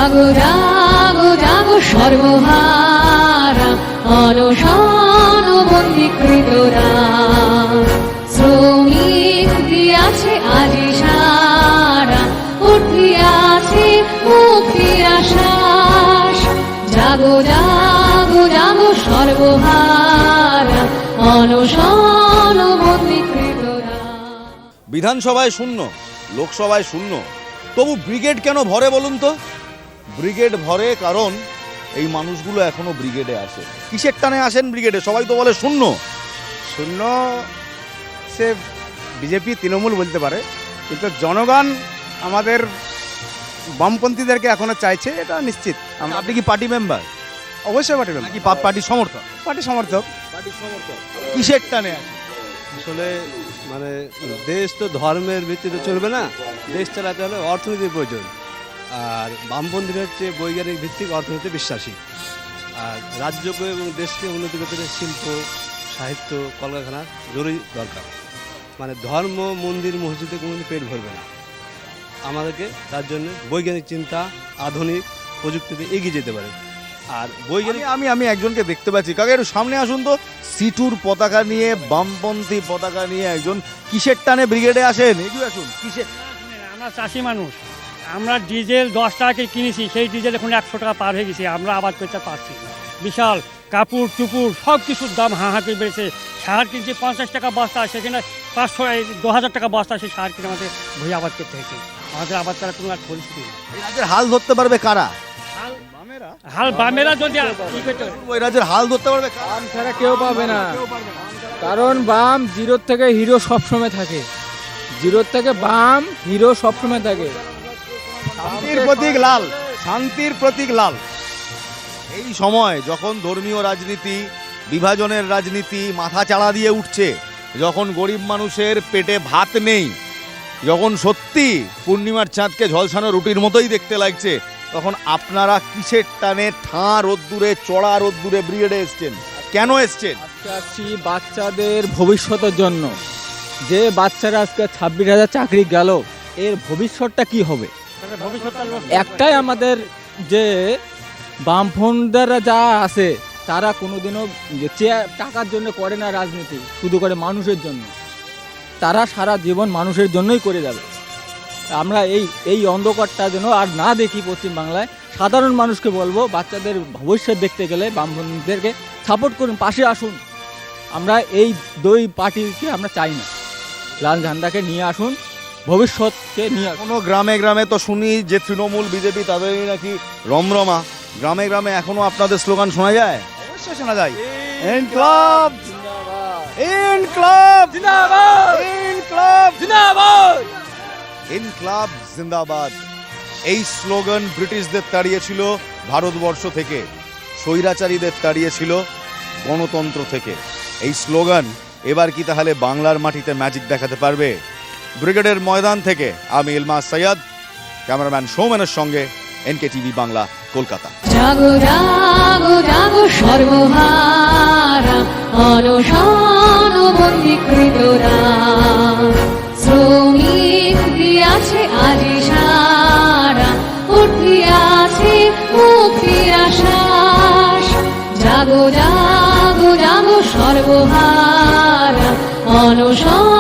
জাগো জাগো জাগো সর্বহারা অনশন বন্দীকৃতরা শ্রমিক দিয়াছে আজি সারা উঠিয়াছে মুক্তির আশ্বাস জাগো জাগো জাগো সর্বহারা অনশন বন্দীকৃতরা। বিধানসভায় শূন্য, লোকসভায় শূন্য, তবু ব্রিগেড কেন ভরে বলুন তো? ব্রিগেড ভরে কারণ এই মানুষগুলো এখনো ব্রিগেডে আসে। কিসের টানে আসেন ব্রিগেডে? সবাই তো বলে শূন্য। শূন্য সে বিজেপি তৃণমূল বলতে পারে, কিন্তু জনগণ আমাদের বামপন্থীদেরকে এখনো চাইছে, এটা নিশ্চিত। আপনি কি পার্টি মেম্বার? অবশ্যই পার্টি মেম্বার, নাকি পার্টির সমর্থক? পার্টি সমর্থক। পার্টির সমর্থক। কিসের টানে আসেন? আসলে মানে দেশ তো ধর্মের ভিত্তিতে চলবে না, দেশ চালাতে হলে অর্থনীতির প্রয়োজন। আর বামপন্থীরা হচ্ছে বৈজ্ঞানিক ভিত্তিক অর্থনীতিতে বিশ্বাসী। আর রাজ্যকে এবং দেশকে উন্নতি করতে হলে শিল্প, সাহিত্য, কলকারখানা জরুরি দরকার। মানে ধর্ম, মন্দির, মসজিদে কোনো পেট ভরবে না। আমাদেরকে তার জন্য বৈজ্ঞানিক চিন্তা, আধুনিক প্রযুক্তিতে এগিয়ে যেতে পারে। আর বৈজ্ঞানিক আমি একজনকে দেখতে পাচ্ছি, কাকে একটু সামনে আসুন তো। সিটুর পতাকা নিয়ে, বামপন্থী পতাকা নিয়ে একজন কিসের টানে ব্রিগেডে আসেন? এগিয়ে আসুন। কিসের? আমরা চাষি মানুষ, আমরা ডিজেল 10 টাকায় কিনেছি, সেই ডিজেল এখন 100 টাকা পার হয়ে গেছে, আমরা আবাদ করতে পারছি না। বিশাল কাপড় চুপুর সব কিছুর দাম হাহাকে বেড়েছে। সার কিনছে 50 টাকা বস্তা, সেখানে 500-2000 টাকা বস্তা, সেই সার কিনে আমাদের ভুঁই আবাদ করতে হয়েছে। আমাদের আবাদ করার কোনো আর পরিস্থিতি নেই। এই রাজ্যের হাল ধরতে পারবে কারা? হাল বামেরা যদি কি করতে ওই রাজ্যের হাল ধরতে পারবে কারা? বাম ছাড়া কেউ পাবে না, কারণ বাম জিরোর থেকে হিরো সবসময় থাকে। জিরোর থেকে বাম হিরো সবসময় থাকে। শান্তির প্রতীক লাল, শান্তির প্রতীক লাল। এই সময় যখন ধর্মীয় রাজনীতি, বিভাজনের রাজনীতি মাথা চাড়া দিয়ে উঠছে, যখন গরিব মানুষের পেটে ভাত নেই, যখন সত্যি পূর্ণিমার চাঁদকে ঝলসানো রুটির মতোই দেখতে লাগছে, তখন আপনারা কিসের টানে ঠাঁ রোদ্দুরে, চড়া রোদ্দুরে ব্রিগেডে এসছেন? কেন এসছেন? আজকে আসছি বাচ্চাদের ভবিষ্যতের জন্য। যে বাচ্চারা আজকে 26,000 চাকরি গেল, এর ভবিষ্যৎটা কি হবে? একটাই আমাদের, যে বামফ্রন্টরা যা আছে তারা কোনোদিনও টাকার জন্য করে না রাজনীতি, শুধু করে মানুষের জন্য। তারা সারা জীবন মানুষের জন্যই করে যাবে। আমরা এই অন্ধকারটা যেন আর না দেখি পশ্চিমবাংলায়। সাধারণ মানুষকে বলবো, বাচ্চাদের ভবিষ্যৎ দেখতে গেলে বামপন্থীদেরকে সাপোর্ট করুন, পাশে আসুন। আমরা এই দুই পার্টিকে আমরা চাই না। লাল ঝান্ডাকে নিয়ে আসুন, ভবিষ্যৎকে নিয়ে আসুন। কোনো গ্রামে গ্রামে তো শুনি যে তৃণমূল, বিজেপি তাদেরই নাকি রমরমা। গ্রামে গ্রামে এখনো আপনাদের স্লোগান শোনা যায়? অবশ্যই শোনা যায়, ইনকলাব ইনকলাব জিন্দাবাদ, ইনকলাব জিন্দাবাদ, ইনকলাব জিন্দাবাদ। এই স্লোগান ব্রিটিশদের তাড়িয়েছিল ভারতবর্ষ থেকে, স্বৈরাচারীদের তাড়িয়েছিল গণতন্ত্র থেকে। এই স্লোগান এবার কি তাহলে বাংলার মাটিতে ম্যাজিক দেখাতে পারবে? ব্রিগেডের ময়দান থেকে আমি ইলমাস সৈয়দ, ক্যামেরাম্যান সৌমেনের সঙ্গে NKTV বাংলা, কলকাতা। জাগো জাগো জাগো সর্বহারা অনশন বন্দীকৃতরা শ্রমিক দিয়াছে আজি সারা উঠিয়াছে মুক্তির আশ্বাস জাগো জাগো জাগো সর্বহারা অনশন